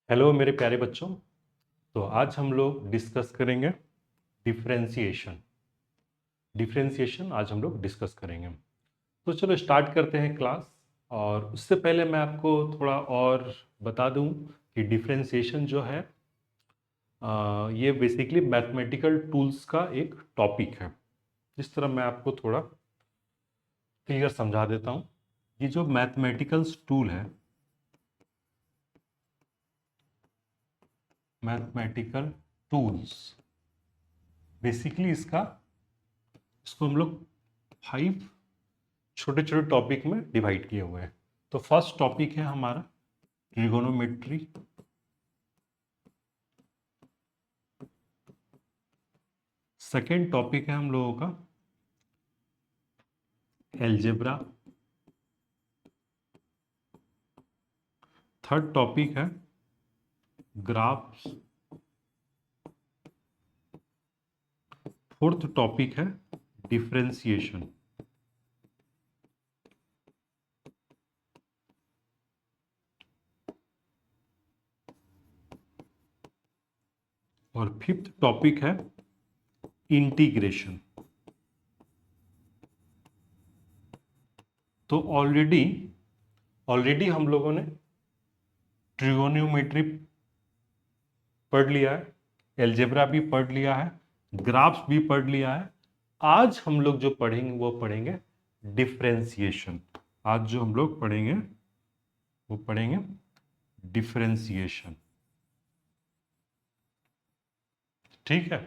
Hello मेरे प्यारे बच्चों। तो आज हम लोग डिस्कस करेंगे डिफरेंशिएशन। डिफरेंशिएशन आज हम लोग डिस्कस करेंगे। तो चलो स्टार्ट करते हैं क्लास। और उससे पहले मैं आपको थोड़ा और बता दूं कि डिफरेंशिएशन जो है ये बेसिकली मैथमेटिकल टूल्स का एक टॉपिक है। जिस तरह मैं आपको थोड़ा क्लियर समझा देता हूँ। ये जो मैथमेटिकल्स टूल है, मैथमेटिकल टूल्स, बेसिकली इसको हम लोग 5 छोटे छोटे टॉपिक में डिवाइड किए हुए हैं। तो फर्स्ट टॉपिक है हमारा ट्रिगोनोमेट्री। सेकेंड टॉपिक है हम लोगों का एलजेब्रा। थर्ड टॉपिक है ग्राफ्स। फोर्थ टॉपिक है डिफरेंशिएशन। और फिफ्थ टॉपिक है इंटीग्रेशन। तो ऑलरेडी ऑलरेडी हम लोगों ने ट्रिगोनोमेट्री पढ़ लिया है, एलजेब्रा भी पढ़ लिया है, ग्राफ्स भी पढ़ लिया है। आज हम लोग जो पढ़ेंगे वो पढ़ेंगे डिफरेंशिएशन। आज जो हम लोग पढ़ेंगे वो पढ़ेंगे डिफरेंशिएशन। ठीक है,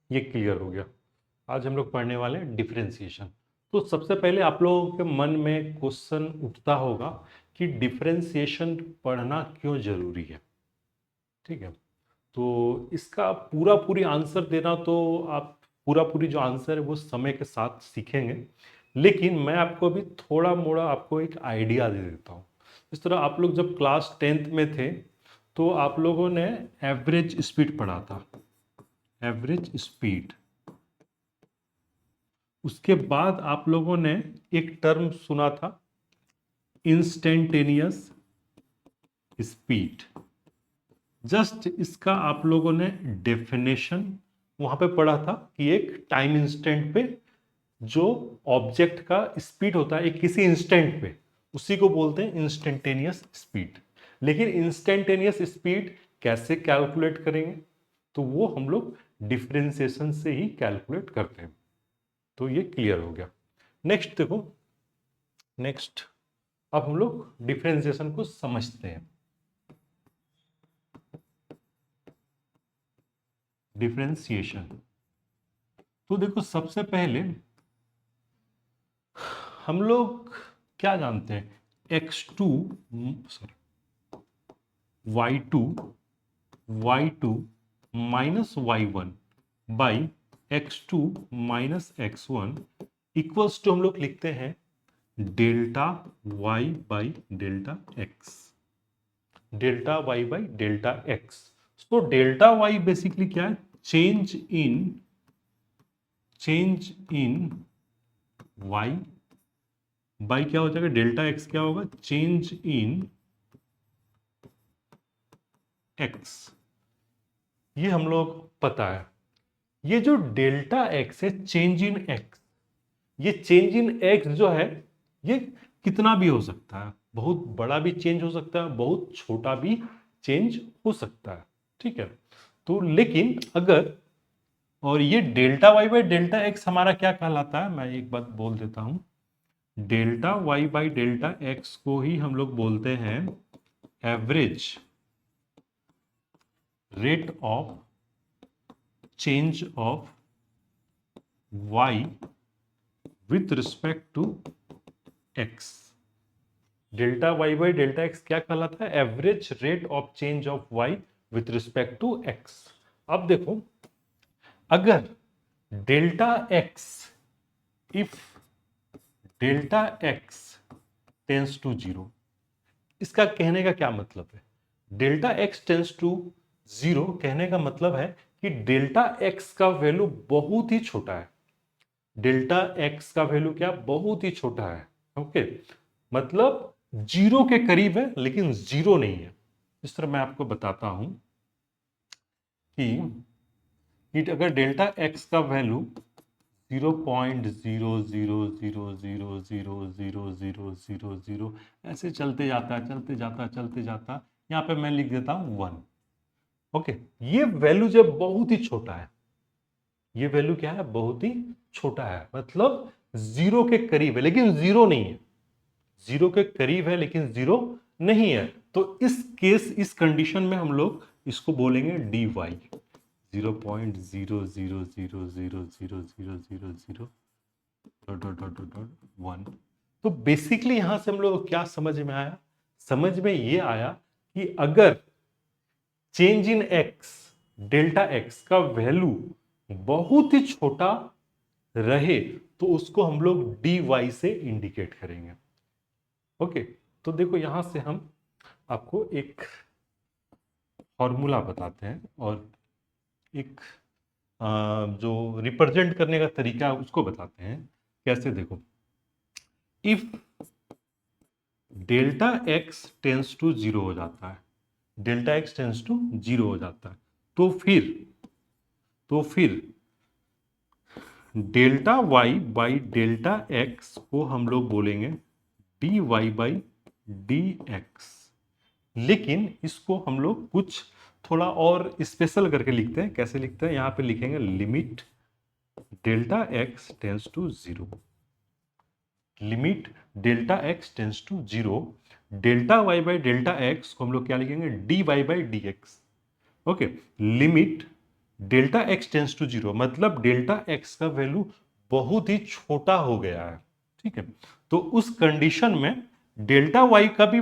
ये क्लियर हो गया। आज हम लोग पढ़ने वाले हैं डिफरेंशिएशन। तो सबसे पहले आप लोगों के मन में क्वेश्चन उठता होगा कि डिफरेंशिएशन पढ़ना क्यों जरूरी है। ठीक है, तो इसका पूरी आंसर देना तो आप पूरी जो आंसर है वो समय के साथ सीखेंगे। लेकिन मैं आपको अभी थोड़ा मोड़ा आपको एक आइडिया दे देता हूँ। इस तरह आप लोग जब क्लास 10th में थे तो आप लोगों ने एवरेज स्पीड पढ़ा था, एवरेज स्पीड। उसके बाद आप लोगों ने एक टर्म सुना था इंस्टेंटेनियस स्पीड। जस्ट इसका आप लोगों ने डेफिनेशन वहां पे पढ़ा था कि एक टाइम इंस्टेंट पे जो ऑब्जेक्ट का स्पीड होता है एक किसी इंस्टेंट पे, उसी को बोलते हैं इंस्टेंटेनियस स्पीड। लेकिन इंस्टेंटेनियस स्पीड कैसे कैलकुलेट करेंगे, तो वो हम लोग डिफरेंशिएशन से ही कैलकुलेट करते हैं। तो ये क्लियर हो गया। नेक्स्ट देखो, नेक्स्ट अब हम लोग डिफरेंशिएशन को समझते हैं। डिफरेंशिएशन, तो देखो सबसे पहले हम लोग क्या जानते हैं, x2 sorry y2 minus y1 by x2 minus x1 equals to हम लोग लिखते हैं delta y by delta x। Delta y by delta x। तो डेल्टा y बेसिकली क्या है, चेंज इन y बाई क्या हो जाएगा डेल्टा x, क्या होगा चेंज इन x। ये हम लोग पता है। ये जो डेल्टा x है, चेंज इन x, ये चेंज इन x जो है ये कितना भी हो सकता है, बहुत बड़ा भी चेंज हो सकता है, बहुत छोटा भी चेंज हो सकता है। ठीक है, तो लेकिन अगर, और ये delta y by delta x हमारा क्या कहलाता है, मैं एक बात बोल देता हूं। Delta y by delta x को ही हम लोग बोलते हैं average rate of change of y with respect to x। Delta y by delta x क्या कहलाता है, average rate of change of y with respect to x। अब देखो, अगर delta x, if delta x tends to 0, इसका कहने का क्या मतलब है, डेल्टा x टेंस टू 0 कहने का मतलब है कि डेल्टा x का वैल्यू बहुत ही छोटा है। डेल्टा x का वैल्यू क्या, बहुत ही छोटा है। ओके, मतलब 0 के करीब है लेकिन 0 नहीं है। इस तरह मैं आपको बताता हूं कि अगर डेल्टा एक्स का वैल्यू 0.00000000 ऐसे चलते जाता है, चलते जाता, चलते जाता, यहाँ पे मैं लिख देता हूं 1। ओके, ये वैल्यू जब बहुत ही छोटा है, ये वैल्यू क्या है, बहुत ही छोटा है, मतलब जीरो के करीब है लेकिन जीरो नहीं है, जीरो के करीब है लेकिन जीरो नहीं है, तो इस केस, इस कंडीशन में हम लोग इसको बोलेंगे dy 0.00000000 1। तो बेसिकली यहां से हम लोग को क्या समझ में आया, समझ में ये आया कि अगर change in x, delta x का वैल्यू बहुत ही छोटा रहे तो उसको हम लोग dy से इंडिकेट करेंगे। ओके, तो देखो यहां से हम आपको एक फॉर्मूला बताते हैं और एक जो रिप्रेजेंट करने का तरीका है उसको बताते हैं। कैसे, देखो, if delta x tends to zero हो जाता है, delta x tends to zero हो जाता है, तो फिर delta y by delta x को हम लोग बोलेंगे d Y by D x. लेकिन इसको हम लोग कुछ थोड़ा और स्पेशल करके लिखते हैं। कैसे लिखते हैं, यहां पे लिखेंगे limit delta x tends to zero, limit delta x tends to zero, delta y by delta x को हम लोग क्या लिखेंगे, d Y by D x. Okay, limit delta x tends to zero, मतलब डेल्टा एक्स का value बहुत ही छोटा हो गया है। ठीक है, तो उस कंडीशन में डेल्टा वाई का भी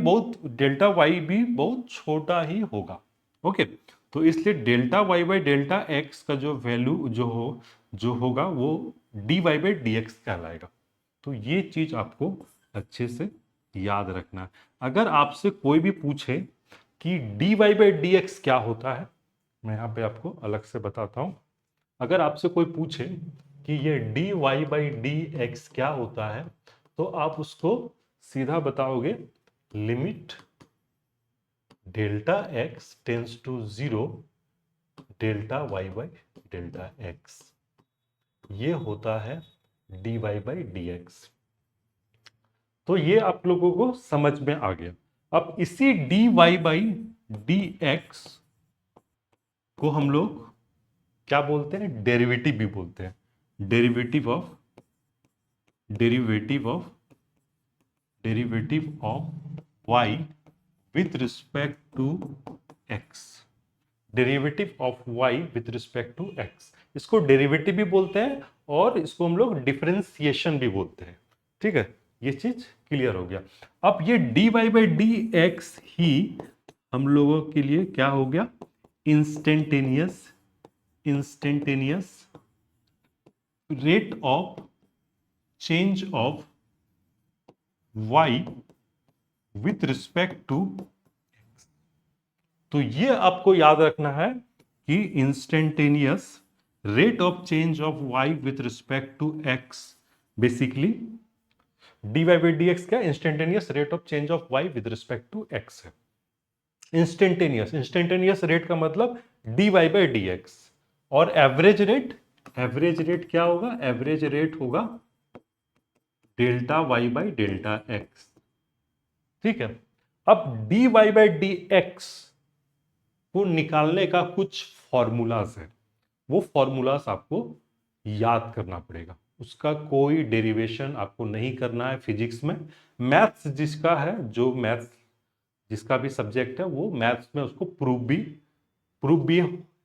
डेल्टा वाई भी बहुत छोटा ही होगा। ओके, तो इसलिए delta y by delta x का जो वैल्यू जो होगा वो d Y by D x कहलाएगा। तो ये चीज आपको अच्छे से याद रखना है। अगर आपसे कोई भी पूछे कि d Y by D x क्या होता है, मैं यहाँ पे आपको अलग से बताता हूँ। अगर आपसे कोई पूछे कि ये d Y by D x क्या होता है, तो आप उसको सीधा बताओगे limit delta x tends to zero delta y by delta x, ये होता है D Y by D x. तो ये आप लोगों को समझ में आ गया। अब इसी d Y by D x को हम लोग क्या बोलते हैं, डेरिवेटिव भी बोलते हैं। Derivative of y with respect to x, derivative of y with respect to x, इसको डेरिवेटिव भी बोलते हैं और इसको हम लोग डिफरेंशिएशन भी बोलते हैं। ठीक है, ये चीज क्लियर हो गया। अब ये d Y by D x ही हम लोगों के लिए क्या हो गया, instantaneous rate of change of y with respect to. तो ये आपको याद रखना है कि instantaneous rate of change of y with respect to x, basically d Y by D x क्या, instantaneous rate of change of y with respect to x है। Instantaneous rate का मतलब d Y by D x, और average rate क्या होगा, average rate होगा delta y by delta x. ठीक है, अब d Y by D x को निकालने का कुछ फॉर्मूलाज है, वो फॉर्मूलाज आपको याद करना पड़ेगा। उसका कोई डेरिवेशन आपको नहीं करना है फिजिक्स में। मैथ्स जिसका है, जो मैथ्स जिसका भी सब्जेक्ट है, वो मैथ्स में उसको प्रूफ भी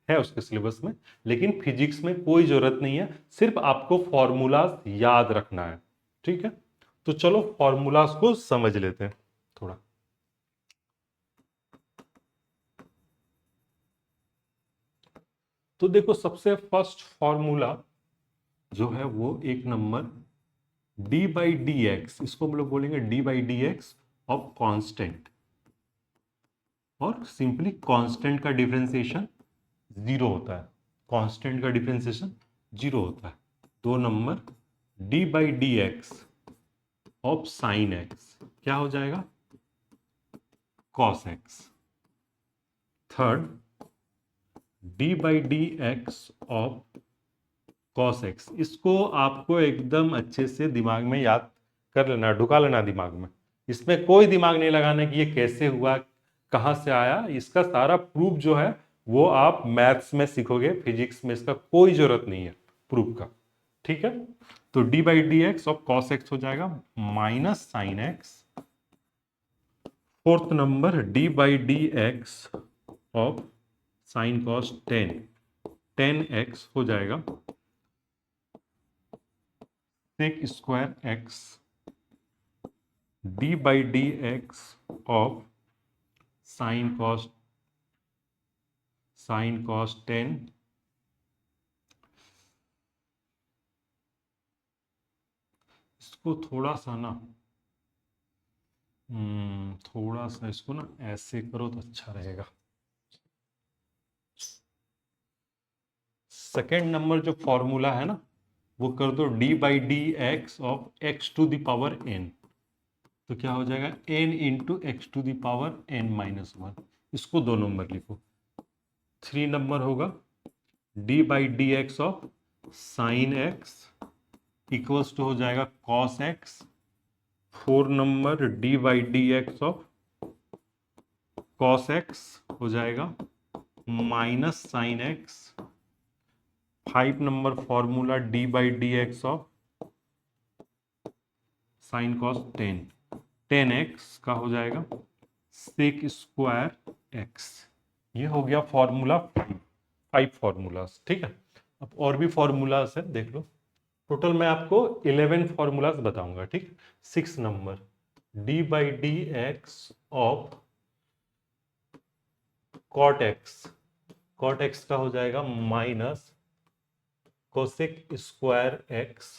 है उसके सिलेबस में, लेकिन फिजिक्स में कोई जरूरत नहीं है, सिर्फ आपको फॉर्मूलाज याद रखना है। ठीक है, तो चलो फॉर्मूलाज को समझ लेते हैं थोड़ा। तो देखो, सबसे फर्स्ट फॉर्मूला जो है वो एक number d by D x, इसको हम लोग बोलेंगे D by D x of constant, और सिंपली कांस्टेंट का डिफरेंशिएशन जीरो होता है, कांस्टेंट का डिफरेंशिएशन जीरो होता है। दो number d by D x of sine x क्या हो जाएगा, cos x. Third D by D x of cos x. इसको आपको एकदम अच्छे से दिमाग में याद कर लेना, ढुका लेना दिमाग में। इसमें कोई दिमाग नहीं लगाना कि ये कैसे हुआ, कहाँ से आया। इसका सारा प्रूफ जो है वो आप मैथ्स में सीखोगे, फिजिक्स में इसका कोई जरूरत नहीं है प्रूफ का। ठीक है, तो d by D x of cos x हो जाएगा minus sine x. Fourth number d by D x of sine cos 10 x हो जाएगा sec square x d by D x of sine cos 10 इसको थोड़ा सा ना थोड़ा सा इसको ना ऐसे करो तो अच्छा रहेगा। सेकेंड नंबर जो फॉर्मूला है ना वो कर दो d by D x of x to the power n. तो क्या हो जाएगा n into x to the power n minus 1। इसको 2 नंबर लिखो। 3 नंबर होगा d by D x of sine x equals to हो जाएगा cos x. 4 number d by D x of cos x हो जाएगा minus sine x. 5 number formula d by D x of sine cos 10 x का हो जाएगा sec square x. ये हो गया फॉर्मूला 5 फॉर्मूलाज। ठीक है, अब और भी फॉर्मूलाज है देख लो। टोटल मैं आपको 11 फॉर्मूलाज बताऊंगा। ठीक, 6 number d by D x of cot x का हो जाएगा minus cosec square x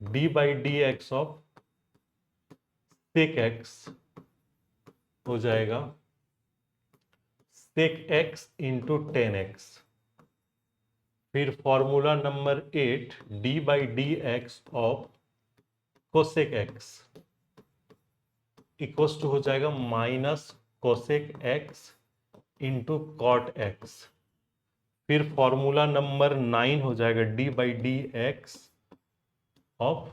d by D x of sec x हो जाएगा सेक एक्स इंटू 10x। फिर formula number 8 d by D x of cosec x equals to हो जाएगा minus cosec x into cot x. फिर formula number 9 हो जाएगा d by D x of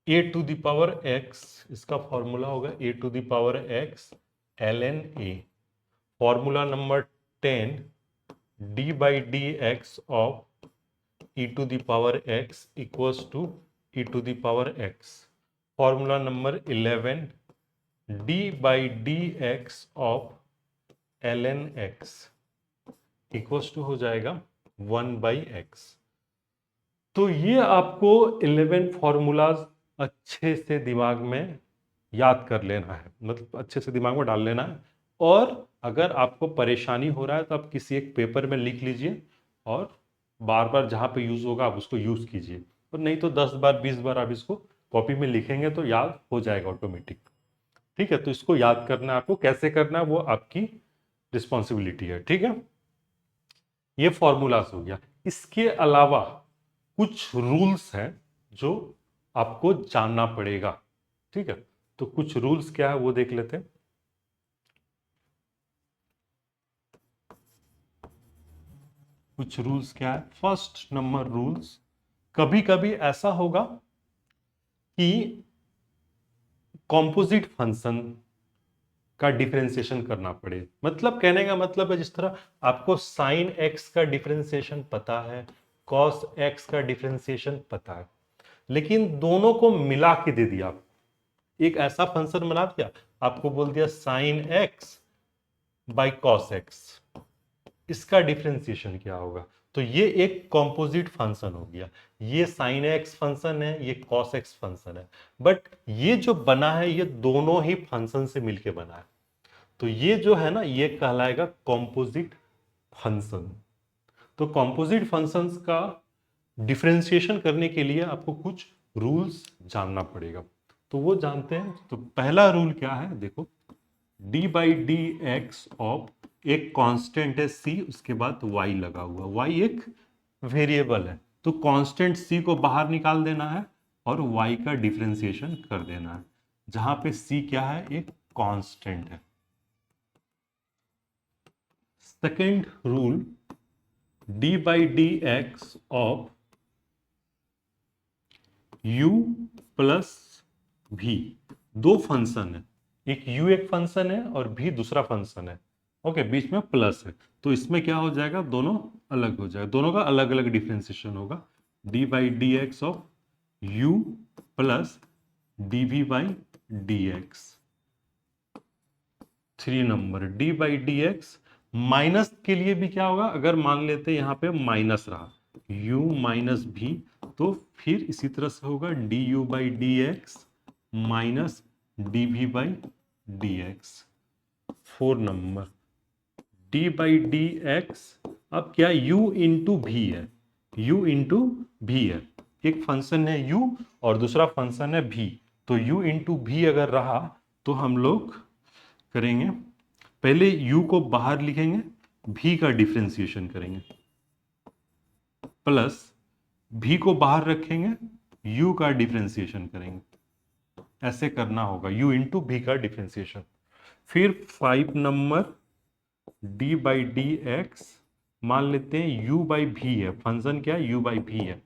a to the power x. इसका formula होगा a to the power x ln a। Formula number 10 d by D x of e to the power x equals to e to the power x। Formula number 11 d by D x of ln x equals to हो जाएगा 1 by x. तो ये आपको 11 formulas अच्छे से दिमाग में याद कर लेना है, मतलब अच्छे से दिमाग में डाल लेना है। और अगर आपको परेशानी हो रहा है तो आप किसी एक पेपर में लिख लीजिए और बार बार जहाँ पे यूज़ होगा आप उसको यूज़ कीजिए। और नहीं तो 10 बार 20 बार आप इसको कॉपी में लिखेंगे तो याद हो जाएगा ऑटोमेटिक। ठीक है, तो इसको याद करना है आपको, कैसे करना है वो आपकी रिस्पॉन्सिबिलिटी है। ठीक है, ये फॉर्मूलाज हो गया। इसके अलावा कुछ रूल्स हैं जो आपको जानना पड़ेगा। ठीक है, तो कुछ रूल्स क्या है वो देख लेते हैं। कुछ रूल्स क्या है। फर्स्ट नंबर रूल्स, कभी कभी ऐसा होगा कि कॉम्पोजिट फंक्शन का डिफरेंशिएशन करना पड़े। मतलब कहने का मतलब है जिस तरह आपको साइन एक्स का डिफरेंशिएशन पता है, कॉस एक्स का डिफरेंशिएशन पता है, लेकिन दोनों को मिला के दे दिया। एक ऐसा फंक्शन बना दिया, आपको बोल दिया sine x by cos x, इसका डिफरेंशिएशन क्या होगा। तो ये एक कॉम्पोजिट फंक्शन हो गया। ये साइन एक्स फंक्शन है, ये कॉस एक्स फंक्शन है, बट ये जो बना है ये दोनों ही फंक्शन से मिलके बना है। तो ये जो है ना ये कहलाएगा कॉम्पोजिट फंक्शन। तो कॉम्पोजिट फंक्शंस का डिफरेंशिएशन करने के लिए आपको कुछ रूल्स जानना पड़ेगा, तो वो जानते हैं। तो पहला रूल क्या है देखो, D by D x of एक कांस्टेंट है c, उसके बाद y लगा हुआ। y एक वेरिएबल है, तो कांस्टेंट c को बाहर निकाल देना है और y का डिफरेंशिएशन कर देना है। जहां पे c क्या है, एक कांस्टेंट है। Second rule, D by D x of u plus v, दो फंक्शन है, एक u एक फंक्शन है और v दूसरा फंक्शन है। ओके, बीच में प्लस है, तो इसमें क्या हो जाएगा, दोनों अलग हो जाएगा, दोनों का अलग अलग डिफ्रेंसिएशन होगा। D by D x of u plus d v by D x. 3 number d by D x, minus के लिए भी क्या होगा, अगर मान लेते यहाँ पे माइनस रहा, u माइनस भी, तो फिर इसी तरह से होगा d u by D x minus d v by D x. 4 number d by D x, अब क्या u इंटू भी है, u इंटू भी है, एक फंक्शन है u और दूसरा फंक्शन है भी, तो u इंटू भी अगर रहा तो हम लोग करेंगे, पहले u को बाहर लिखेंगे, भी का डिफ्रेंसिएशन करेंगे, प्लस भी को बाहर रखेंगे, u का डिफ्रेंसिएशन करेंगे, ऐसे करना होगा, u इंटू भी का डिफ्रेंसिएशन। फिर 5 number d by D x, मान लेते हैं u बाई भी है, फंक्शन क्या है, u बाई भी है,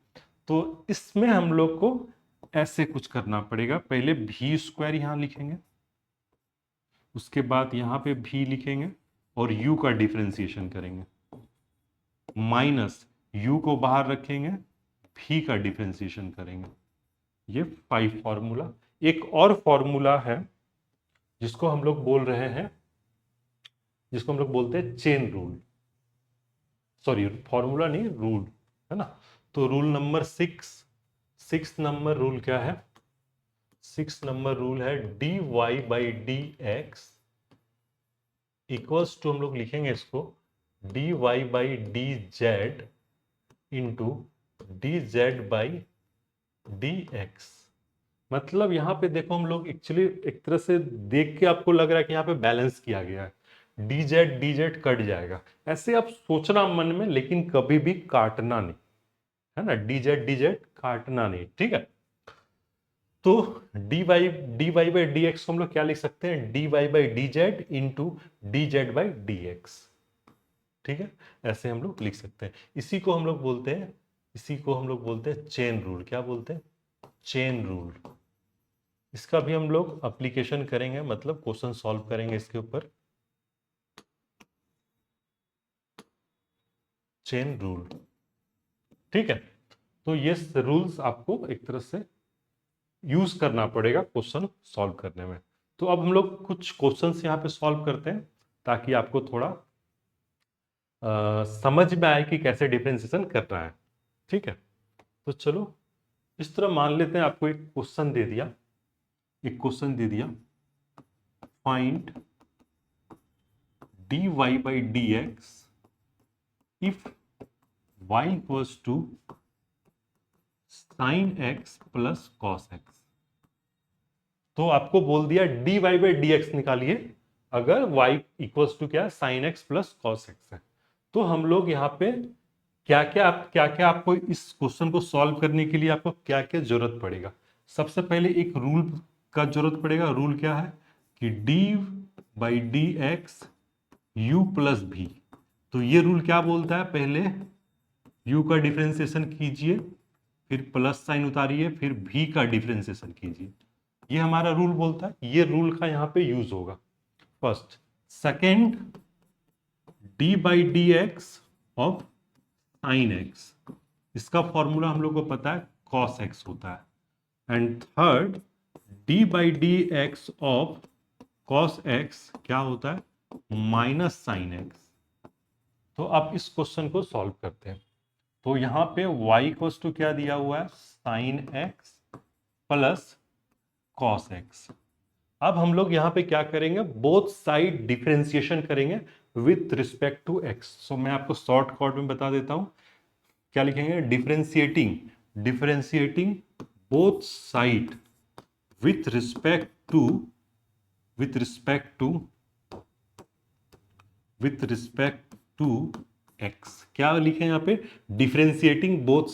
तो इसमें हम लोग को ऐसे कुछ करना पड़ेगा, पहले भी स्क्वायर यहां लिखेंगे, उसके बाद यहां पे भी लिखेंगे और u का डिफ्रेंसिएशन करेंगे, माइनस u को बाहर रखेंगे, भी का डिफ्रेंसिएशन करेंगे। ये 5 फॉर्मूला। एक और फॉर्मूला है जिसको हम लोग बोल रहे हैं, जिसको हम लोग बोलते हैं चेन रूल, सॉरी फॉर्मूला नहीं, रूल है ना। तो रूल नंबर 6 नंबर रूल क्या है, 6 नंबर रूल है D Y by D x equals to, हम लोग लिखेंगे इसको d Y by d z into d z by D x. मतलब यहां पे देखो, हम लोग एक्चुअली एक तरह से देख के आपको लग रहा है कि यहाँ पे बैलेंस किया गया है, डी जेड कट जाएगा, ऐसे आप सोचना मन में, लेकिन कभी भी काटना नहीं, है ना, डी जेड काटना नहीं, ठीक है। तो D Y by D x को हम लोग क्या लिख सकते हैं, d Y by d z into d z by D x, ठीक है, ऐसे हम लोग लिख सकते हैं। इसी को हम लोग बोलते हैं, इसी को हम लोग बोलते हैं चेन रूल। क्या बोलते हैं, चेन रूल। इसका भी हम लोग एप्लीकेशन करेंगे, मतलब क्वेश्चन सॉल्व करेंगे इसके ऊपर, चेन रूल, ठीक है। तो ये रूल्स आपको एक तरह से यूज करना पड़ेगा क्वेश्चन सॉल्व करने में। तो अब हम लोग कुछ क्वेश्चंस यहाँ पे सॉल्व करते हैं, ताकि आपको थोड़ा समझ में आए कि कैसे डिफरेंशिएशन करना है, ठीक है। तो चलो इस तरह मान लेते हैं, आपको एक क्वेश्चन दे दिया, एक क्वेश्चन दे दिया, find d Y by D x if y equals to sine x plus cos x. तो आपको बोल दिया d Y by D x निकालिए अगर y इक्वल्स टू क्या, sine x plus cos x है। तो हम लोग यहाँ पे क्या क्या आपको इस क्वेश्चन को सॉल्व करने के लिए आपको क्या क्या जरूरत पड़ेगा। सबसे पहले एक रूल का जरूरत पड़ेगा। रूल क्या है कि D by D x you plus भी। तो ये रूल क्या बोलता है, पहले u का डिफरेंशिएशन कीजिए, फिर प्लस साइन उतारिए, फिर v का डिफरेंशिएशन कीजिए। ये हमारा रूल बोलता है, ये रूल का यहाँ पे यूज होगा first. Second, d by D x of sine x, इसका फॉर्मूला हम लोग को पता है cos x होता है। And third, d by D x of cos x क्या होता है, माइनस साइन एक्स। तो अब इस क्वेश्चन को सॉल्व करते हैं। तो यहाँ पे y इक्वल्स टू क्या दिया हुआ है, sign x plus cos x. अब हम लोग यहाँ पे क्या करेंगे, बोथ साइड डिफरेंशिएशन करेंगे विथ रिस्पेक्ट टू x। सो मैं आपको शॉर्ट कट में बता देता हूँ, क्या लिखेंगे, differentiating both side with respect to x। क्या लिखें यहाँ पे, differentiating both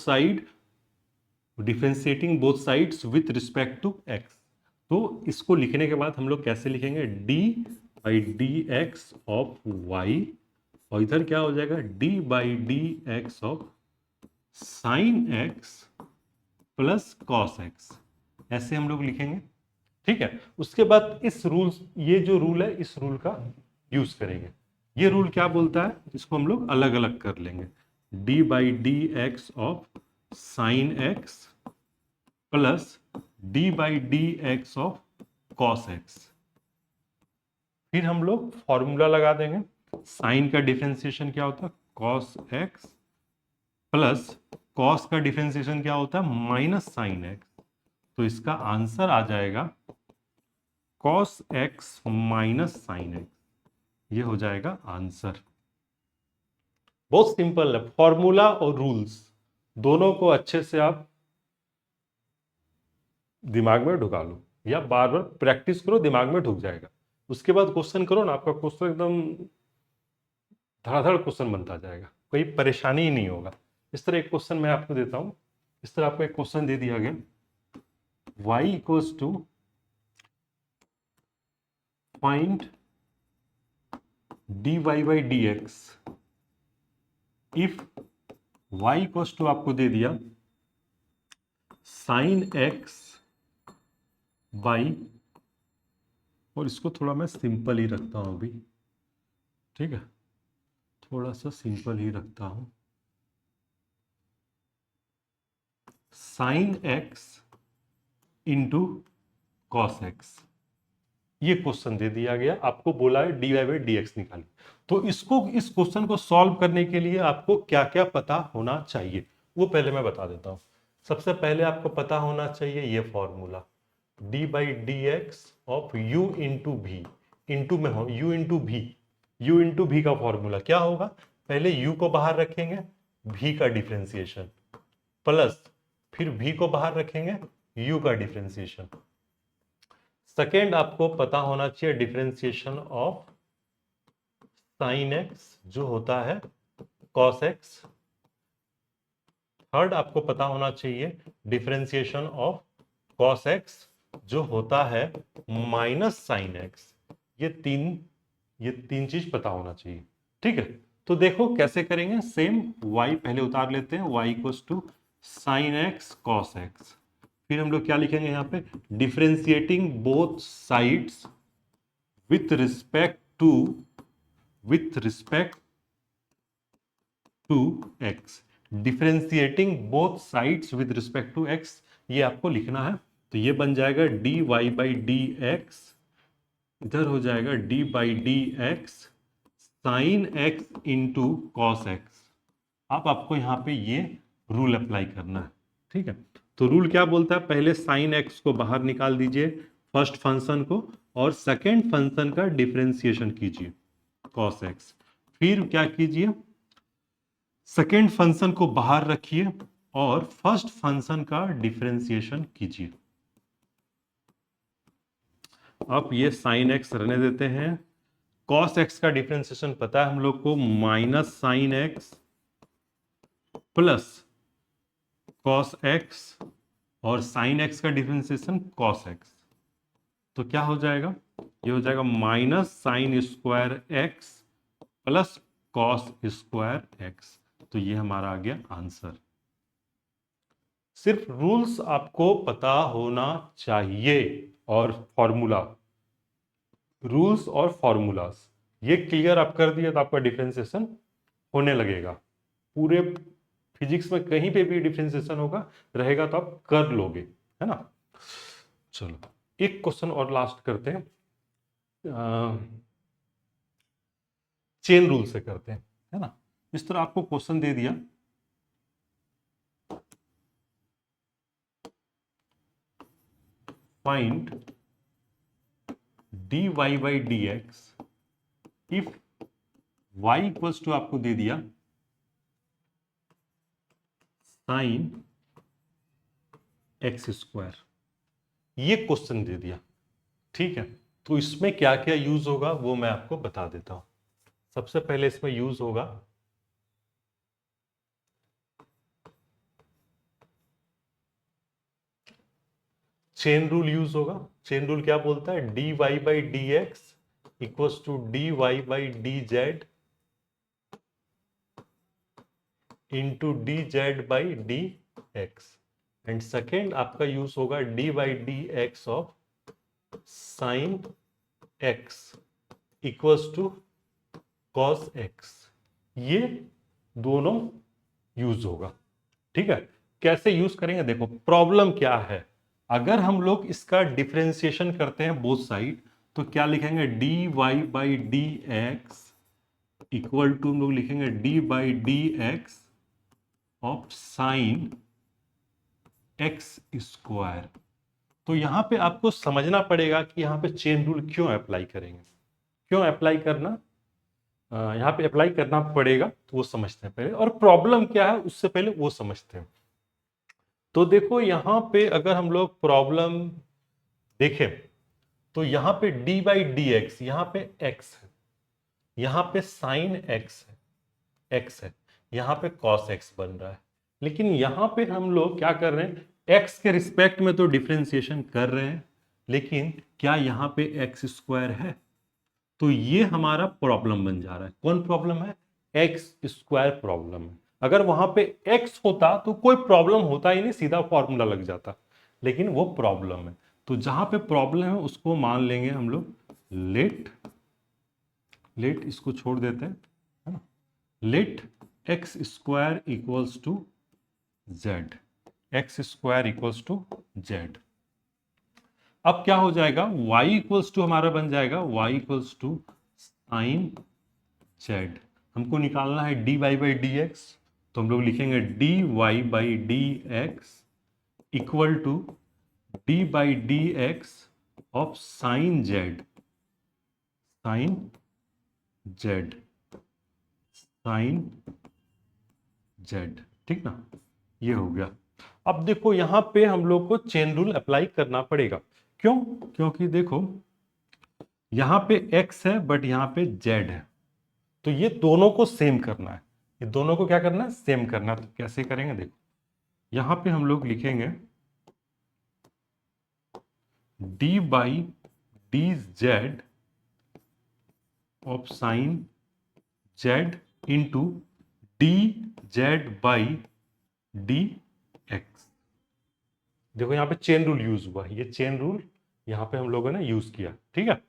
sides with respect to x। तो इसको लिखने के बाद हम लोग कैसे लिखेंगे, d by D x of y, और इधर क्या हो जाएगा, d by D x of sine x plus cos x, ऐसे हम लोग लिखेंगे। ठीक है, उसके बाद इस रूल, ये जो रूल है इस रूल का यूज करेंगे। ये रूल क्या बोलता है, इसको हम लोग अलग अलग कर लेंगे। D by D x of sine x plus D by D x of cos x. फिर हम लोग फॉर्मूला लगा देंगे। साइन का डिफरेंशिएशन क्या होता है, कॉस एक्स, प्लस कॉस का डिफरेंशिएशन क्या होता है, माइनस साइन एक्स। तो इसका आंसर आ जाएगा cos x minus sine x, ये हो जाएगा आंसर। बहुत सिंपल है, फॉर्मूला और रूल्स दोनों को अच्छे से आप दिमाग में ढुका लो, या बार बार प्रैक्टिस करो, दिमाग में ढुक जाएगा। उसके बाद क्वेश्चन करो ना, आपका क्वेश्चन एकदम धड़ाधड़ क्वेश्चन बनता जाएगा, कोई परेशानी ही नहीं होगा। इस तरह एक क्वेश्चन मैं आपको देता हूं। इस तरह आपको एक क्वेश्चन दे दिया गया, y equals to find dy by D x if y equals to आपको दे दिया साइन x बाई, और इसको थोड़ा मैं सिंपल ही रखता हूं अभी, ठीक है, थोड़ा सा सिंपल ही रखता हूं, sine x into cos x. ये क्वेश्चन दे दिया गया, आपको बोला है D Y by D x निकालिए। तो इसको, इस क्वेश्चन को सॉल्व करने के लिए आपको क्या क्या पता होना चाहिए वो पहले मैं बता देता हूं। सबसे पहले आपको पता होना चाहिए ये formula, d by D x of you into भी, इंटू में हो यू इंटू भी, यू इंटू भी का फॉर्मूला क्या होगा, पहले यू को बाहर रखेंगे, भी का डिफ्रेंसिएशन, प्लस फिर भी को बाहर रखेंगे, यू का डिफ्रेंसिएशन। सेकेंड आपको पता होना चाहिए डिफरेंशिएशन ऑफ साइन एक्स जो होता है कॉस एक्स। थर्ड आपको पता होना चाहिए डिफरेंशिएशन ऑफ कॉस एक्स जो होता है माइनस साइन एक्स। ये तीन चीज पता होना चाहिए। ठीक है, तो देखो कैसे करेंगे। सेम y पहले उतार लेते हैं, y equals to sine x cos x. फिर हम लोग क्या लिखेंगे यहाँ पे, differentiating both sides with respect to x, differentiating both sides with respect to x, ये आपको लिखना है। तो ये बन जाएगा d Y by D x, इधर हो जाएगा d by D x sine x into cos x. अब आपको यहाँ पे ये रूल अप्लाई करना है। ठीक है, तो रूल क्या बोलता है, पहले साइन एक्स को बाहर निकाल दीजिए फर्स्ट फंक्शन को, और सेकेंड फंक्शन का डिफरेंशिएशन कीजिए कॉस एक्स। फिर क्या कीजिए, सेकेंड फंक्शन को बाहर रखिए और फर्स्ट फंक्शन का डिफरेंशिएशन कीजिए। अब ये साइन एक्स रहने देते हैं, कॉस एक्स का डिफरेंशिएशन पता है हम लोग को, minus sine x plus cos x, और साइन एक्स का डिफरेंशिएशन कॉस एक्स। तो क्या हो जाएगा, ये हो जाएगा minus sine square x plus cos square x. तो ये हमारा आ गया आंसर। सिर्फ रूल्स आपको पता होना चाहिए, और फॉर्मूला, रूल्स और फॉर्मूलाज ये क्लियर आप कर दिए तो आपका डिफरेंशिएशन होने लगेगा। पूरे फिजिक्स में कहीं पे भी डिफरेंशिएशन होगा रहेगा तो आप कर लोगे, है ना। चलो एक क्वेश्चन और लास्ट करते हैं, चेन रूल से करते हैं, है ना। इस तरह आपको क्वेश्चन दे दिया, find dy by D x if y equals to आपको दे दिया साइन एक्स स्क्वायर, ये क्वेश्चन दे दिया। ठीक है, तो इसमें क्या क्या यूज होगा वो मैं आपको बता देता हूं। सबसे पहले इसमें यूज होगा चेन रूल यूज होगा। चेन रूल क्या बोलता है, dy by D x equals to dy by d z into d z by D x. And second आपका यूज होगा d by D x of sine x equals to cos x. ये दोनों use होगा। ठीक है, कैसे use करेंगे, देखो प्रॉब्लम क्या है। अगर हम लोग इसका डिफरेंशिएशन करते हैं बोथ साइड, तो क्या लिखेंगे, d Y by D x equal to हम लोग लिखेंगे d by D x of sine x square. तो यहां पे आपको समझना पड़ेगा कि यहां पे चेन रूल क्यों अप्लाई करेंगे, क्यों अप्लाई करना, यहां पे अप्लाई करना पड़ेगा, तो वो समझते हैं पहले, और प्रॉब्लम क्या है उससे पहले वो समझते हैं। तो देखो यहां पे अगर हम लोग प्रॉब्लम देखें, तो यहां पे डी बाई डी एक्स, यहां पे एक्स है, यहां पे साइन एक्स है, एक्स है, यहां पे कॉस एक्स बन रहा है। लेकिन यहां पे हम लोग क्या कर रहे हैं, एक्स के रिस्पेक्ट में तो डिफरेंशिएशन कर रहे हैं, लेकिन क्या यहां पे एक्स स्क्वायर है, तो ये हमारा प्रॉब्लम बन जा रहा है। कौन प्रॉब्लम है, एक्स स्क्वायर प्रॉब्लम है। अगर वहां पे एक्स होता तो कोई प्रॉब्लम होता ही नहीं, सीधा फॉर्मूला लग जाता, लेकिन वो प्रॉब्लम है। तो जहां पे प्रॉब्लम है उसको मान लेंगे हम लोग लेट, लेट इसको छोड़ देते हैं, है ना, let x square equals to z, x square equals to z. अब क्या हो जाएगा, y इक्वल्स टू हमारा बन जाएगा y equals to sine z. हमको निकालना है D Y by D x, तो हम लोग लिखेंगे d Y by D x equal to d by D x of sine z, sine z, sine z. ठीक ना, ये हो गया। अब देखो यहां पे हम लोग को चेन रूल अप्लाई करना पड़ेगा। क्यों, क्योंकि देखो यहां पे x है बट यहां पे z है, तो ये दोनों को सेम करना है, ये दोनों को क्या करना है, सेम करना है। तो कैसे करेंगे, देखो यहां पे हम लोग लिखेंगे d by d Z of sine Z into d z by D x. देखो यहां पे चेन रूल यूज हुआ, ये चेन रूल यहां पे हम लोगों ने यूज किया। ठीक है,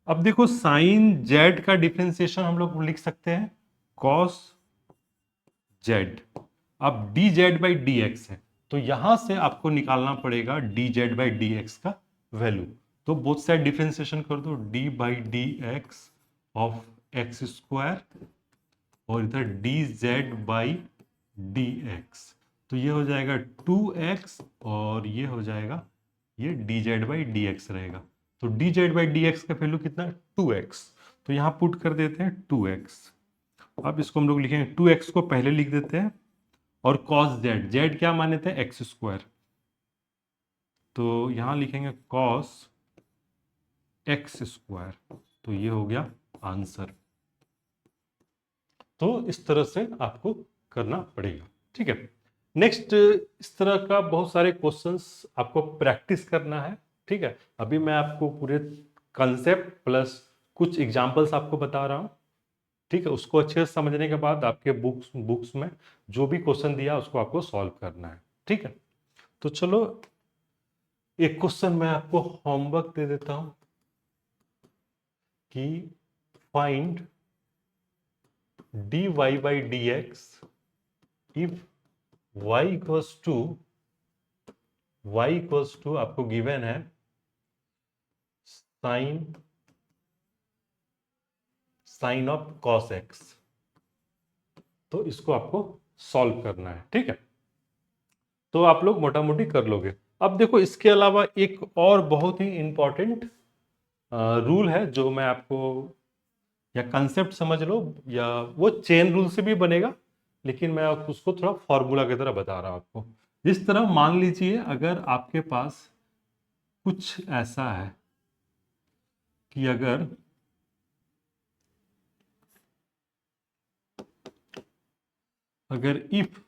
अब देखो साइन जेड का डिफरेंशिएशन हम लोग लिख सकते हैं कॉस जेड। अब D z by D x है, तो यहां से आपको निकालना पड़ेगा D z by D x का वैल्यू। तो बोथ साइड डिफरेंशिएशन कर दो, d by D x of x square और इधर D z by D x. तो ये हो जाएगा 2x और ये हो जाएगा, ये D z by D x रहेगा। तो D z by D x का वैल्यू कितना है, 2x। तो यहां पुट कर देते हैं 2x। अब इसको हम लोग लिखेंगे 2x को पहले लिख देते हैं, और कॉस जेड, जेड क्या माने थे, एक्स स्क्वायर, तो यहां लिखेंगे कॉस एक्स स्क्वायर। तो ये हो गया आंसर। तो इस तरह से आपको करना पड़ेगा। ठीक है, नेक्स्ट इस तरह का बहुत सारे क्वेश्चंस आपको प्रैक्टिस करना है। ठीक है, अभी मैं आपको पूरे कंसेप्ट प्लस कुछ एग्जांपल्स आपको बता रहा हूं। ठीक है, उसको अच्छे से समझने के बाद आपके बुक्स में जो भी क्वेश्चन दिया उसको आपको सॉल्व करना है। ठीक है, तो चलो एक क्वेश्चन मैं आपको होमवर्क दे देता हूं कि find dy by dx if y equals to आपको गिवन है साइन ऑफ cos x। तो इसको आपको सॉल्व करना है। ठीक है, तो आप लोग मोटा मोटी कर लोगे। अब देखो इसके अलावा एक और बहुत ही इंपॉर्टेंट रूल है जो मैं आपको, या कंसेप्ट समझ लो, या वो चेन रूल से भी बनेगा, लेकिन मैं उसको थोड़ा फॉर्मूला की तरह बता रहा हूं आपको। जिस तरह मान लीजिए अगर आपके पास कुछ ऐसा है कि अगर if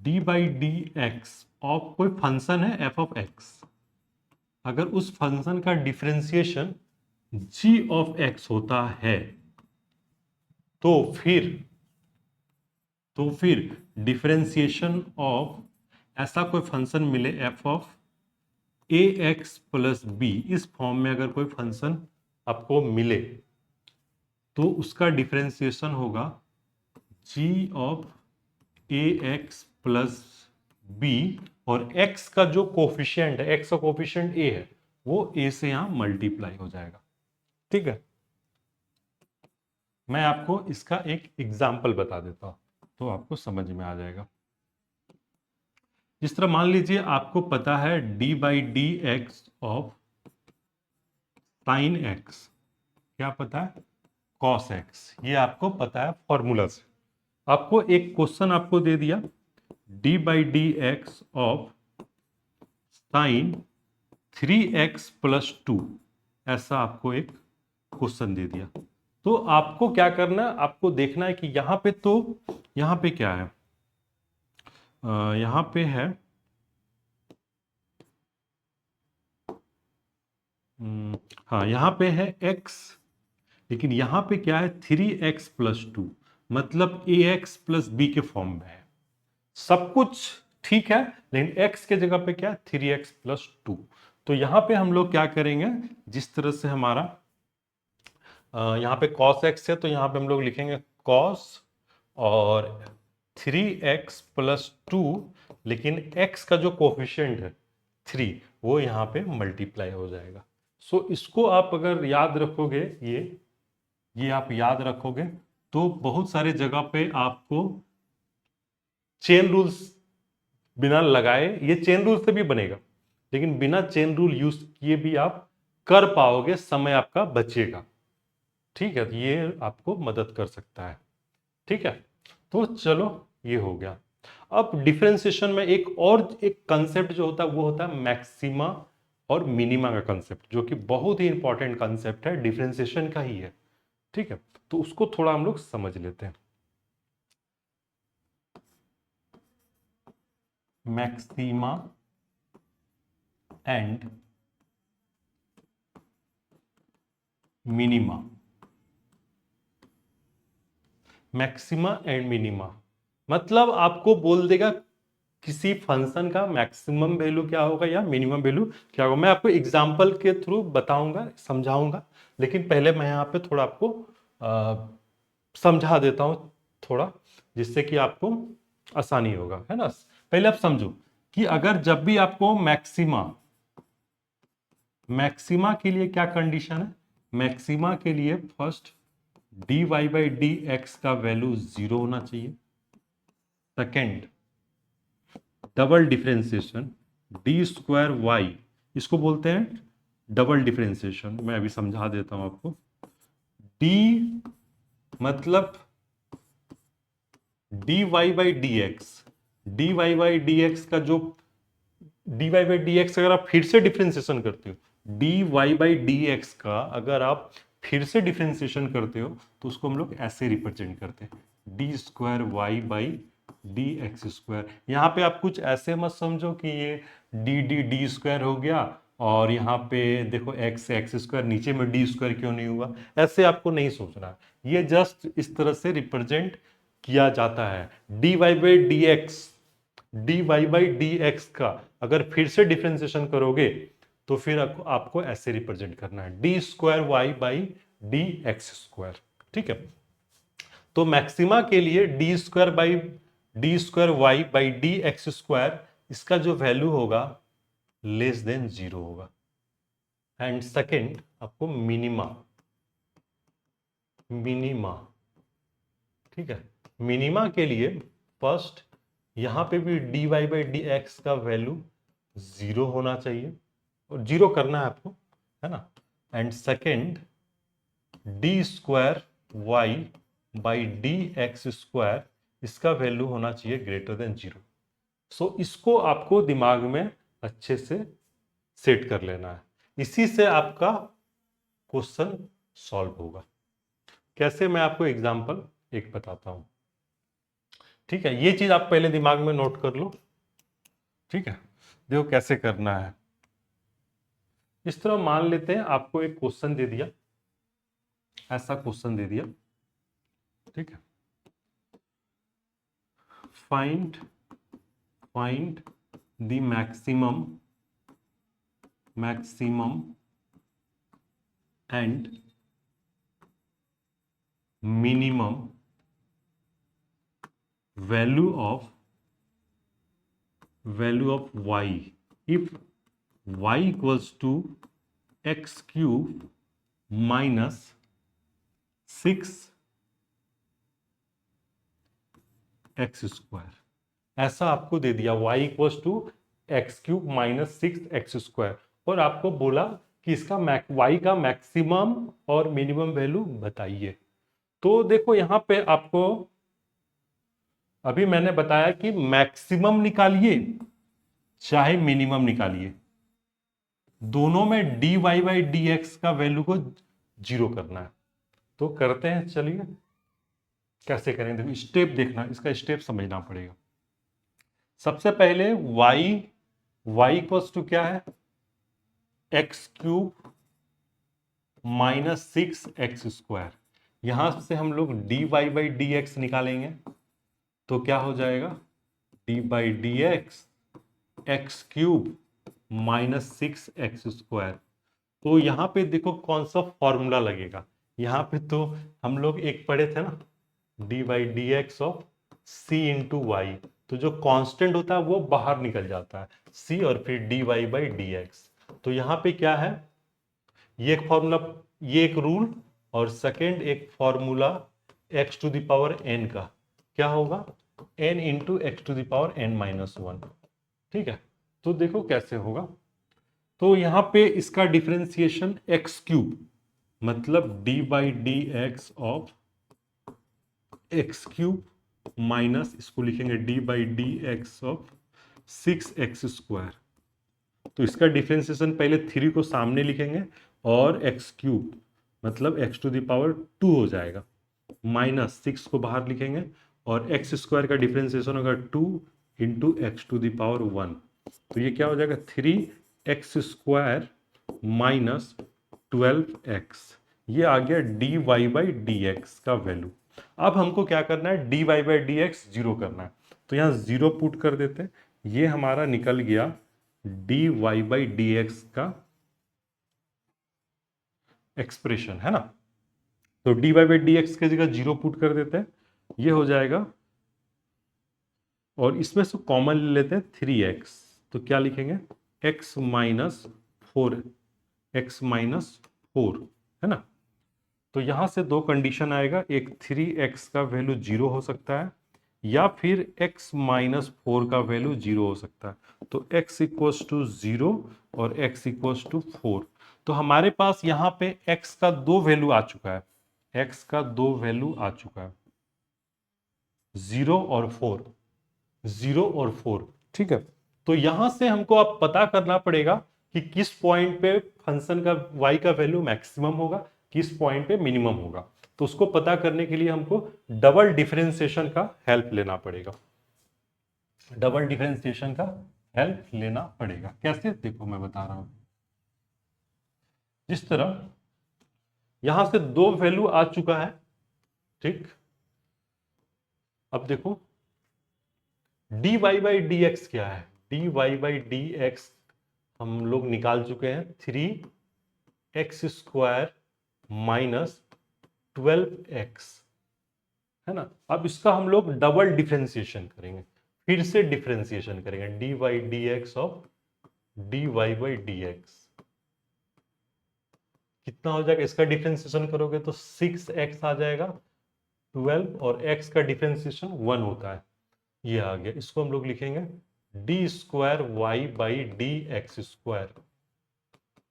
D by D x of कोई फंक्शन है एफ ऑफ एक्स, अगर उस फंक्शन का डिफरेंशिएशन जी ऑफ एक्स होता है तो फिर डिफरेंशिएशन ऑफ ऐसा कोई फंक्शन मिले f of a x plus b, इस फॉर्म में अगर कोई फंक्शन आपको मिले तो उसका डिफरेंशिएशन होगा g of a x plus b, और x का जो कोफिशिएंट है, x का कोफिशिएंट a है, वो a से यहां मल्टीप्लाई हो जाएगा। ठीक है, मैं आपको इसका एक एग्जाम्पल बता देता हूं तो आपको समझ में आ जाएगा। जिस तरह मान लीजिए आपको पता है d by D x of sine x, क्या पता है, कॉस एक्स, ये आपको पता है फॉर्मूला से। आपको एक क्वेश्चन आपको दे दिया d by D x of sign 3x plus 2, ऐसा आपको एक क्वेश्चन दे दिया। तो आपको क्या करना है, आपको देखना है कि यहां पे यहां पे क्या है, यहां पे है हाँ यहां पे है x, लेकिन यहां पे क्या है 3x प्लस 2, मतलब ax प्लस बी के फॉर्म में है। सब कुछ ठीक है, लेकिन x के जगह पे क्या है 3x प्लस 2। तो यहां पे हम लोग क्या करेंगे, जिस तरह से हमारा यहाँ पे cos x है तो यहाँ पे हम लोग लिखेंगे cos और 3x प्लस 2, लेकिन x का जो कोफिशिएंट है 3, वो यहाँ पे मल्टीप्लाई हो जाएगा। सो इसको आप अगर याद रखोगे, ये आप याद रखोगे तो बहुत सारे जगह पे आपको चेन रूल्स बिना लगाए, ये चेन रूल से भी बनेगा, लेकिन बिना चेन रूल यूज किए भी आप कर पाओगे, समय आपका बचेगा। ठीक है, ये आपको मदद कर सकता है। ठीक है, तो चलो ये हो गया। अब डिफरेंशिएशन में एक कंसेप्ट जो होता है वो होता है मैक्सिमा और मिनिमा का कंसेप्ट, जो कि बहुत ही इंपॉर्टेंट कंसेप्ट है, डिफरेंशिएशन का ही है। ठीक है, तो उसको थोड़ा हम लोग समझ लेते हैं। Maxima and minima, maxima and minima मतलब आपको बोल देगा किसी फंक्शन का मैक्सिमम वैल्यू क्या होगा या मिनिमम वैल्यू क्या होगा। मैं आपको एग्जांपल के थ्रू बताऊंगा, समझाऊंगा, लेकिन पहले मैं यहाँ पे थोड़ा आपको समझा देता हूँ थोड़ा, जिससे कि आपको आसानी होगा, है ना। पहले आप समझो कि अगर जब भी आपको मैक्सिमा के लिए क्या कंडीशन है, मैक्सिमा के लिए first d Y by D x का वैल्यू 0 होना चाहिए। Second, double differentiation d square y, इसको बोलते हैं डबल डिफरेंशिएशन। मैं अभी समझा देता हूं आपको। डी मतलब d Y by D x, d Y by D x का जो d Y by D x अगर आप फिर से डिफरेंशिएशन करते हो, d Y by D x का अगर आप फिर से डिफरेंशिएशन करते हो तो उसको हम लोग ऐसे रिप्रेजेंट करते हैं, d square Y by D x square. यहाँ पे आप कुछ ऐसे मत समझो कि ये डी डी डी स्क्वायर हो गया और यहाँ पे देखो एक्स एक्स स्क्वायर, नीचे में डी स्क्वायर क्यों नहीं हुआ, ऐसे आपको नहीं सोचना। ये जस्ट इस तरह से रिप्रेजेंट किया जाता है। D Y by D x, d Y by D x का अगर फिर से डिफरेंशिएशन करोगे तो फिर आपको ऐसे रिप्रेजेंट करना है, d square Y by D x square. ठीक है, तो मैक्सिमा के लिए d square Y by D x square, इसका जो वैल्यू होगा लेस देन 0 होगा। एंड सेकेंड आपको मिनिमा, ठीक है, मिनिमा के लिए फर्स्ट यहां पे भी d Y by D x का वैल्यू 0 होना चाहिए, और 0 करना है आपको, है ना। And second d square Y by D x square, इसका वैल्यू होना चाहिए ग्रेटर देन 0। सो इसको आपको दिमाग में अच्छे से सेट कर लेना है, इसी से आपका क्वेश्चन सॉल्व होगा। कैसे, मैं आपको एग्जांपल एक बताता हूं ठीक है, ये चीज आप पहले दिमाग में नोट कर लो। ठीक है, देखो कैसे करना है। इस तरह मान लेते हैं आपको एक क्वेश्चन दे दिया, ऐसा क्वेश्चन दे दिया। ठीक है, find the maximum and minimum value of y if y equals to x cube minus 6 x square. ऐसा आपको दे दिया y equals to x cube minus 6 x square, और आपको बोला कि इसका y का मैक्सिमम और मिनिमम वैल्यू बताइए। तो देखो यहां पे आपको अभी मैंने बताया कि मैक्सिमम निकालिए चाहे मिनिमम निकालिए, दोनों में dy बाई डी एक्स का वैल्यू को जीरो करना है। तो करते हैं, चलिए कैसे करें। देखो स्टेप देखना, इसका स्टेप समझना पड़ेगा। सबसे पहले y इक्वल्स टू क्या है, x cube minus 6 x square. यहां से हम लोग dy बाई डी एक्स निकालेंगे तो क्या हो जाएगा, d by D x cube minus 6 x square. तो यहां पे देखो कौन सा फॉर्मूला लगेगा, यहां पे तो हम लोग एक पढ़े थे ना, d by D x of c into y. तो जो कांस्टेंट होता है वो बाहर निकल जाता है, सी और फिर d Y by D x. तो यहां पे क्या है, ये एक फॉर्मूला, ये एक रूल, और सेकेंड एक formula x to the power n का, क्या होगा, n into x to the power n minus one. ठीक है, तो देखो कैसे होगा। तो यहां पे इसका डिफरेंशिएशन एक्स क्यूब मतलब D by D x of x cube minus, इसको लिखेंगे d by D x of 6 x square. तो इसका डिफरेंशिएशन पहले 3 को सामने लिखेंगे और एक्स क्यूब मतलब एक्स टू द पावर 2 हो जाएगा, माइनस 6 को बाहर लिखेंगे और एक्स स्क्वायर का डिफरेंशिएशन होगा 2 into x to the power 1। तो ये क्या हो जाएगा, 3x स्क्वायर माइनस 12x। ये आ गया D Y by D x का वैल्यू। अब हमको क्या करना है, D Y by D x zero करना है। तो यहाँ जीरो पुट कर देते हैं, ये हमारा निकल गया D Y by D x का एक्सप्रेशन, है ना। तो D Y by D X की जगह जीरो पुट कर देते हैं, ये हो जाएगा, और इसमें से कॉमन ले लेते हैं 3x। तो क्या लिखेंगे, x माइनस 4, x माइनस 4, है ना। तो यहां से दो कंडीशन आएगा, एक 3x का वैल्यू जीरो हो सकता है या फिर x माइनस 4 का वैल्यू जीरो हो सकता है। तो x इक्वल्स टू 0 और x इक्वल्स टू 4। तो हमारे पास यहाँ पे x का दो वैल्यू आ चुका है, x का दो वैल्यू आ चुका है, 0 और 4, 0 और 4। ठीक है, तो यहां से हमको अब पता करना पड़ेगा कि किस पॉइंट पे फंक्शन का y का वैल्यू मैक्सिमम होगा, किस पॉइंट पे मिनिमम होगा। तो उसको पता करने के लिए हमको डबल डिफरेंशिएशन का हेल्प लेना पड़ेगा, डबल डिफरेंशिएशन का हेल्प लेना पड़ेगा। कैसे, देखो मैं बता रहा हूं। जिस तरह यहां से दो वैल्यू आ चुका है, ठीक, अब देखो D Y by D x क्या है, D Y by D X हम लोग निकाल चुके हैं, 3x स्क्वायर माइनस 12x, है ना। अब इसका हम लोग डबल डिफरेंशिएशन करेंगे, फिर से डिफरेंशिएशन करेंगे, D Y D x of D Y by D X. कितना हो जाएगा, इसका डिफरेंशिएशन करोगे तो 6x आ जाएगा, 12 और x का डिफरेंशिएशन 1 होता है, ये आ गया। इसको हम लोग लिखेंगे D square Y by D x square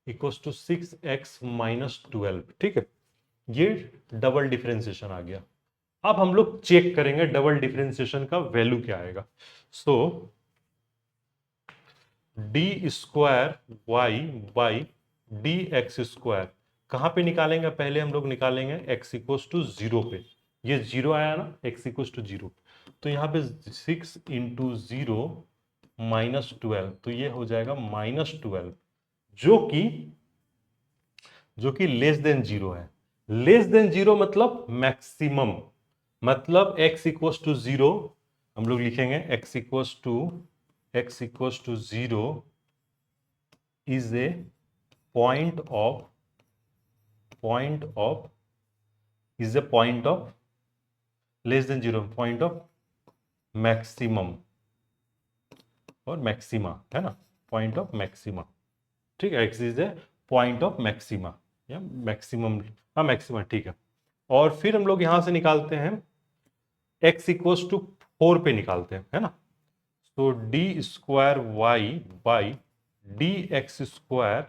equals to 6x minus 12। ठीक है, ये डबल डिफरेंशिएशन आ गया। अब हम लोग चेक करेंगे डबल डिफरेंशिएशन का वैल्यू क्या आएगा। So d square Y by D x square कहां पे निकालेंगे, पहले हम लोग निकालेंगे x इक्वल्स टू 0 पे। ये 0 आया ना, x इक्वल्स टू 0। तो यहाँ पे 6 इंटू 0 -12, तो ये हो जाएगा -12, जो कि लेस देन 0 है। लेस देन 0 मतलब मैक्सिमम, मतलब x इक्वल्स टू 0, हम लोग लिखेंगे x equals to 0 is a point of less than 0, point of maximum और मैक्सिमा, है ना, पॉइंट ऑफ मैक्सिमा। ठीक है, x is a point of maxima या मैक्सिमम, हाँ मैक्सिमा, ठीक है। और फिर हम लोग यहां से निकालते हैं x इक्वल्स टू 4 पे निकालते हैं, है ना। तो D square Y by D x square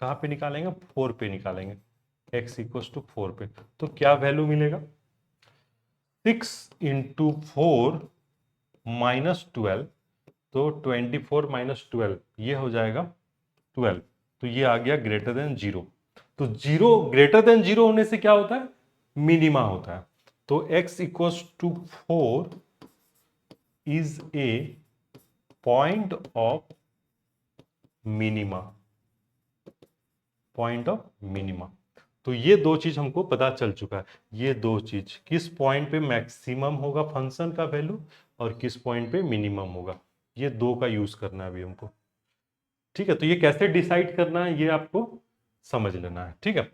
कहाँ पे निकालेंगे, 4 पे निकालेंगे, x इक्वल्स टू 4 पे। तो क्या वैल्यू मिलेगा, 6 इंटू 4 -12, तो 24 -12 ये हो जाएगा 12। तो ये आ गया ग्रेटर देन 0। तो 0 ग्रेटर देन 0 होने से क्या होता है, मिनिमा होता है। तो x equals to 4 is a point of minima, point of minima. तो ये दो चीज हमको पता चल चुका है, ये दो चीज, किस पॉइंट पे मैक्सिमम होगा फंक्शन का वैल्यू और किस पॉइंट पे मिनिमम होगा, ये दो का यूज करना है अभी हमको। ठीक है, तो ये कैसे डिसाइड करना है ये आपको समझ लेना है। ठीक है,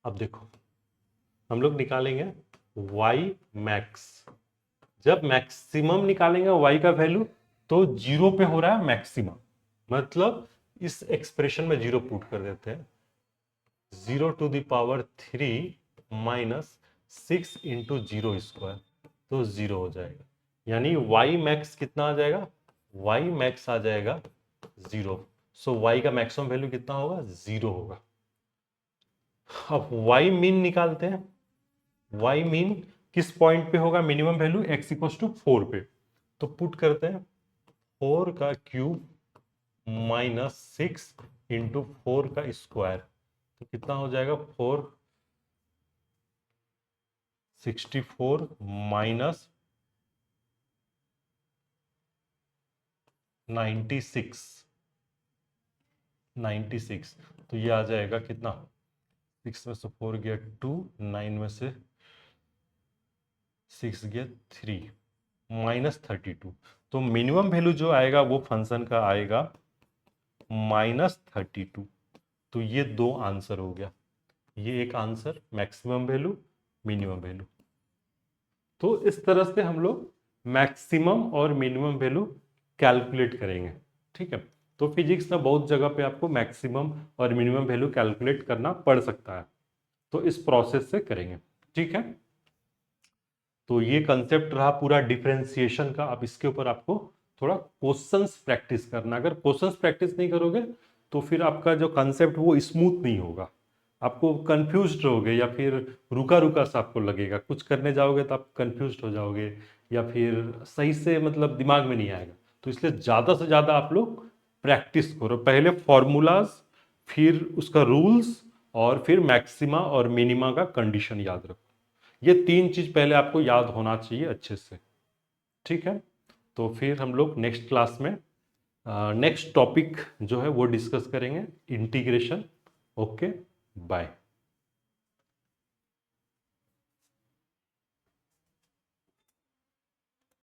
अब देखो हम लोग निकालेंगे y मैक्स। जब मैक्सिमम निकालेंगे y का वैल्यू तो 0 पे हो रहा है मैक्सिमम, मतलब इस एक्सप्रेशन में 0 पुट कर देते हैं, 0 to the power 3 minus 6 into 0 square, तो 0 हो जाएगा। यानी y मैक्स कितना आ जाएगा, y मैक्स आ जाएगा 0। सो y का मैक्सिमम वैल्यू कितना होगा, 0 होगा। अब y मीन निकालते हैं, y मीन किस पॉइंट पे होगा minimum value, x equals to 4 पे। तो पुट करते हैं 4 का क्यूब माइनस 6 इंटू 4 का स्क्वायर, तो कितना हो जाएगा, 464 माइनस 96, तो ये आ जाएगा कितना, 6 में से 4 गया 2, 9 में से 6 गया 3, -32। तो मिनिमम वैल्यू जो आएगा वो फंक्शन का आएगा -32। तो ये दो आंसर हो गया, ये एक answer maximum value, minimum value. तो इस तरह से हम लोग मैक्सिमम और मिनिमम वैल्यू कैलकुलेट करेंगे। ठीक है, तो फिजिक्स में बहुत जगह पे आपको मैक्सिमम और मिनिमम वैल्यू कैलकुलेट करना पड़ सकता है, तो इस प्रोसेस से करेंगे। ठीक है, तो ये कंसेप्ट रहा पूरा डिफरेंशिएशन का। अब इसके ऊपर आपको थोड़ा क्वेश्चंस प्रैक्टिस करना, अगर क्वेश्चंस प्रैक्टिस नहीं करोगे तो फिर आपका जो कंसेप्ट वो स्मूथ नहीं होगा, आपको कंफ्यूज्ड रहोगे या फिर रुका रुका सा आपको लगेगा, कुछ करने जाओगे तो आप कंफ्यूज्ड हो जाओगे या फिर सही से मतलब दिमाग में नहीं आएगा। तो इसलिए ज़्यादा से ज़्यादा आप लोग प्रैक्टिस करो, पहले फॉर्मूलाज, फिर उसका रूल्स, और फिर मैक्सिमा और मिनिमा का कंडीशन याद रखो। ये तीन चीज पहले आपको याद होना चाहिए अच्छे से। ठीक है, तो फिर हम लोग नेक्स्ट क्लास में नेक्स्ट टॉपिक जो है वो डिस्कस करेंगे, इंटीग्रेशन। Okay, bye.